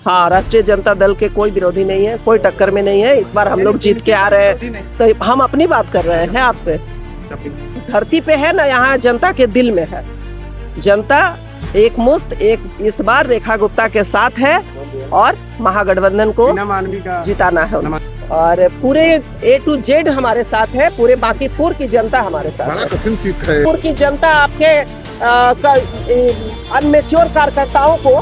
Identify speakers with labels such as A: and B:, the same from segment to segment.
A: हाँ, राष्ट्रीय जनता दल के कोई विरोधी नहीं है, कोई टक्कर में नहीं है। इस बार हम लोग जीत के आ रहे हैं, तो हम अपनी बात कर रहे हैं आपसे। धरती पे है ना, यहाँ जनता के दिल में है। जनता एक मुश्त एक इस बार रेखा गुप्ता के साथ है और महागठबंधन को जिताना है। और पूरे A to Z हमारे साथ है, पूरे बांकीपुर की जनता हमारे साथ है।
B: कठिन सीट है।
A: बांकीपुर की जनता आपके अनमेच्योर कार्यकर्ताओं को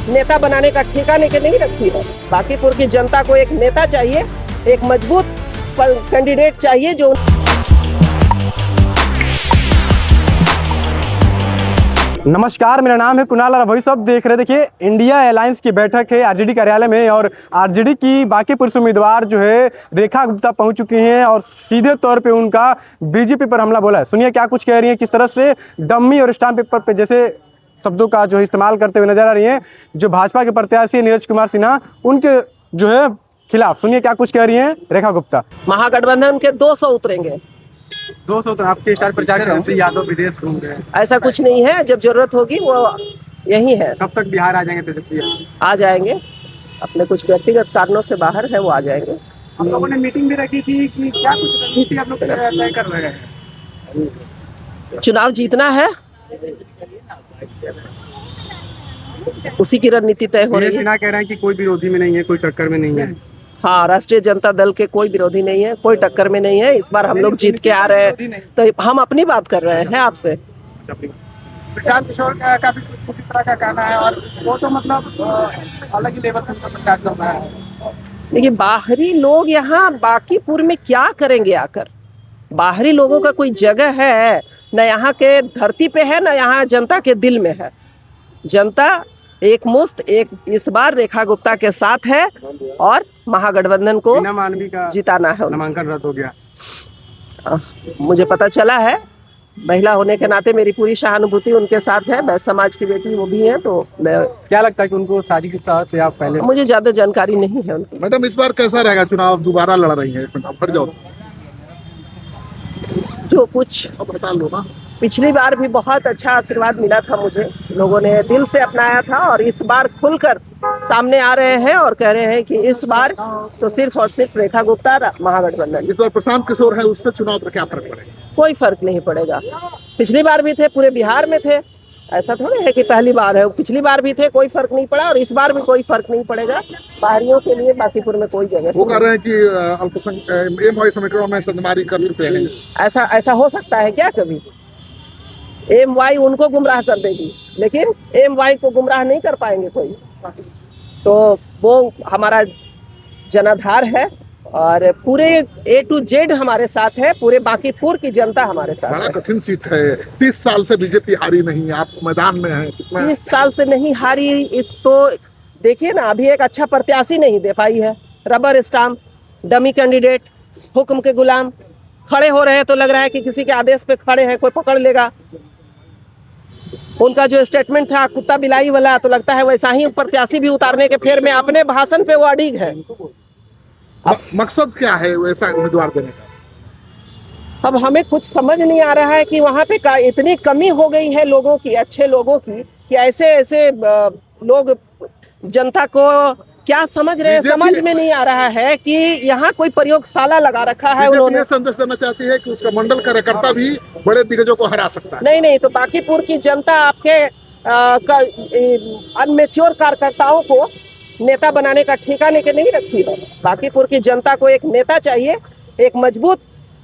A: नेता बनाने का ठिकाने के नहीं रखी है। बांकीपुर की जनता को एक नेता चाहिए, एक मजबूत कैंडिडेट चाहिए जो
C: नमस्कार, मेरा नाम है कुणाल और वही सब देख रहे। देखिए, इंडिया अलायंस की बैठक है आरजेडी कार्यालय में और आरजेडी की बांकीपुर से उम्मीदवार जो है रेखा गुप्ता पहुंच चुकी हैं और सीधे तौर पे उनका बीजेपी पर हमला बोला है। सुनिए क्या कुछ कह रही हैं, किस तरह से डम्मी और स्टाम्प पेपर पे जैसे शब्दों का जो है इस्तेमाल करते हुए नजर आ रही हैं जो भाजपा के प्रत्याशी नीरज कुमार सिन्हा, उनके जो है खिलाफ। सुनिए क्या कुछ कह रही हैं रेखा गुप्ता।
A: महागठबंधन के 200 उतरेंगे।
D: 200 तो आपके स्टार प्रचारक यादव विदेश घूम गए।
A: ऐसा कुछ नहीं है, जब जरूरत होगी वो यही है।
D: कब तक बिहार आ जाएंगे तेजस्वी?
A: आ जाएंगे, अपने कुछ व्यक्तिगत कारणों से बाहर है, वो आ जाएंगे।
D: हम लोगों ने मीटिंग भी रखी थी कि क्या कुछ रणनीति आप लोग तय कर रहे हैं?
A: चुनाव जीतना है, उसी की रणनीति तय हो रही है।
D: सिन्हा कह रहे हैं कि कोई विरोधी में नहीं है, कोई टक्कर में नहीं है।
A: हाँ, राष्ट्रीय जनता दल के कोई विरोधी नहीं है, कोई टक्कर में नहीं है। इस बार हम लोग जीत के आ रहे हैं, तो हम अपनी बात कर रहे हैं आपसे।
D: प्रशांत किशोर का भी कुछ उसी तरह का कहना है और वो तो मतलब अलग ही लेवल का प्रचार चल रहा है।
A: देखिए, बाहरी लोग यहाँ बांकीपुर में क्या करेंगे आकर? बाहरी लोगों का कोई जगह है न, यहाँ के धरती पे है, न यहाँ जनता के दिल में है। जनता एक मुश्त एक इस बार रेखा गुप्ता के साथ है और महागठबंधन को जिताना है।
D: नामांकन रद्द हो गया।
A: मुझे पता चला है, महिला होने के नाते मेरी पूरी सहानुभूति उनके साथ है। मैं समाज की बेटी वो भी है, तो मैं
D: क्या लगता है कि उनको शादी के साथ या पहले?
A: मुझे ज्यादा जानकारी नहीं है उनकी।
B: मैडम, इस बार कैसा रहेगा चुनाव? दोबारा लड़ रही है, फट जाओ।
A: जो कुछ
B: बता लो ना।
A: पिछली बार भी बहुत अच्छा आशीर्वाद मिला था मुझे, लोगों ने दिल से अपनाया था और इस बार खुलकर सामने आ रहे हैं और कह रहे हैं कि इस बार तो सिर्फ और सिर्फ रेखा गुप्ता महागठबंधन।
B: इस बार प्रशांत किशोर है, उससे चुनाव पर क्या फर्क पड़ेगा?
A: कोई फर्क नहीं पड़ेगा। पिछली बार भी थे, पूरे बिहार में थे, ऐसा थोड़ा है कि पहली बार है। पिछली बार भी थे, कोई फर्क नहीं पड़ा और इस बार भी कोई फर्क नहीं पड़ेगा। बाहरियों के लिए बांकीपुर में कोई जगह
B: वो कह रहे हैं कि अल्पसंख्यक एमवाई समीकरणों में सदमारी कर चुके हैं।
A: ऐसा हो सकता है क्या? कभी एमवाई उनको गुमराह कर देगी, लेकिन एमवाई को गुमराह नहीं कर पाएंगे कोई। तो वो हमारा जनाधार है और पूरे A to Z हमारे साथ है, पूरे बांकीपुर की जनता हमारे साथ है।
B: बड़ा कठिन सीट है। 30 साल से बीजेपी हारी नहीं, आप मैदान में हैं।
A: 30 साल से नहीं हारी, तो देखिए ना, अभी एक अच्छा प्रत्याशी नहीं दे पाई है। रबर स्टाम्प, डमी कैंडिडेट, हुक्म के गुलाम खड़े हो रहे हैं, तो लग रहा है कि किसी के आदेश पे खड़े हैं, कोई पकड़ लेगा। उनका जो स्टेटमेंट था कुत्ता बिलाई वाला, तो लगता है वैसा ही प्रत्याशी भी उतारने के फेर में अपने भाषण पे वो अड़िग है।
B: मकसद क्या है वैसा उम्मीदवार देने का?
A: अब हमें कुछ समझ नहीं आ रहा है कि वहाँ पे इतनी कमी हो गई है लोगों की, अच्छे लोगों की, कि ऐसे लोग जनता को क्या समझ रहे हैं, समझ में नहीं आ रहा है कि यहाँ कोई प्रयोगशाला लगा रखा है उन्होंने।
B: संदेश देना चाहती है कि उसका मंडल कार्यकर्ता भी बड़े दिग्गजों को हरा सकता है।
A: नहीं, तो बांकीपुर की जनता आपके अनमेच्योर कार्यकर्ताओं को नेता बनाने का ठिकाने के नहीं रखी है। बांकीपुर की जनता को एक नेता चाहिए, एक मजबूत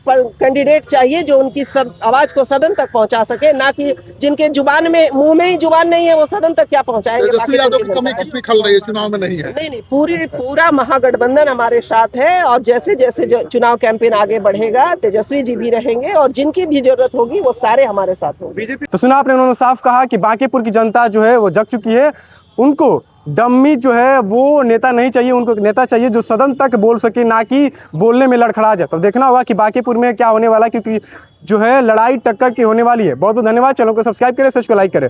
A: कैंडिडेट चाहिए जो उनकी आवाज को सदन तक पहुंचा सके, ना कि जिनके जुबान में मुंह में ही जुबान नहीं है वो सदन तक क्या पहुंचाएंगे।
B: तेजस्वी यादव की कमी कितनी खल रही है चुनाव में? नहीं है।
A: नहीं, पूरा महागठबंधन हमारे साथ है और जैसे जैसे चुनाव कैंपेन आगे बढ़ेगा तेजस्वी जी भी रहेंगे और जिनकी भी जरूरत होगी वो सारे हमारे साथ होंगे।
C: तो सुना आपने, उन्होंने साफ कहा कि बांकीपुर की जनता जो है वो जग चुकी है। उनको डम्मी जो है वो नेता नहीं चाहिए, उनको नेता चाहिए जो सदन तक बोल सके, ना कि बोलने में लड़खड़ा जाए। तो देखना होगा कि बांकीपुर में क्या होने वाला है, क्योंकि जो है लड़ाई टक्कर की होने वाली है। बहुत बहुत धन्यवाद। चैनल को सब्सक्राइब करें, सच को लाइक करें।